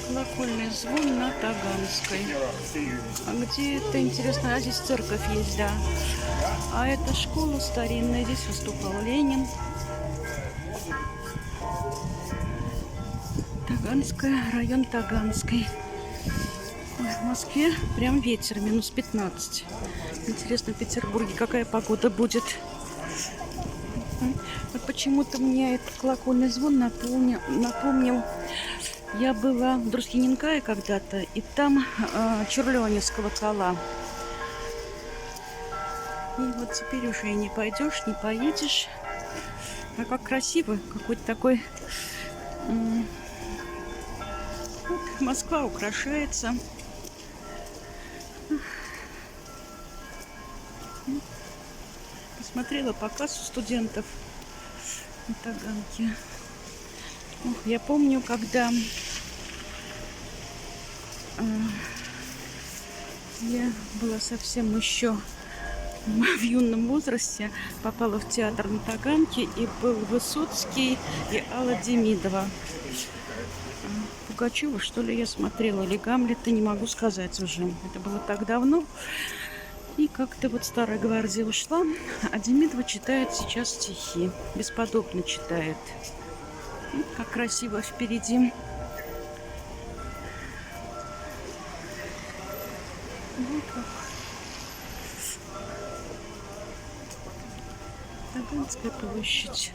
Колокольный звон на Таганской. А где это, интересно? А здесь церковь есть, да. А это школа старинная. Здесь выступал Ленин. Таганская, район Таганской. Ой, в Москве прям ветер, минус 15. Интересно, в Петербурге какая погода будет. Вот почему-то мне этот колокольный звон напомнил. Я была в Друскиненкае когда-то, и там Чурлёнец колокола. И вот теперь уже и не пойдешь, не поедешь. А как красиво, какой-то такой... Вот, Москва украшается. Посмотрела показ у студентов на Таганке. Ох, я помню, когда я была совсем еще в юном возрасте, попала в театр на Таганке, и был Высоцкий и Алла Демидова. Пугачева, что ли, я смотрела, или Гамлета, не могу сказать уже. Это было так давно. И как-то вот старая гвардия ушла, а Демидова читает сейчас стихи. Бесподобно читает. Как красиво впереди. Вот как. Таганская площадь.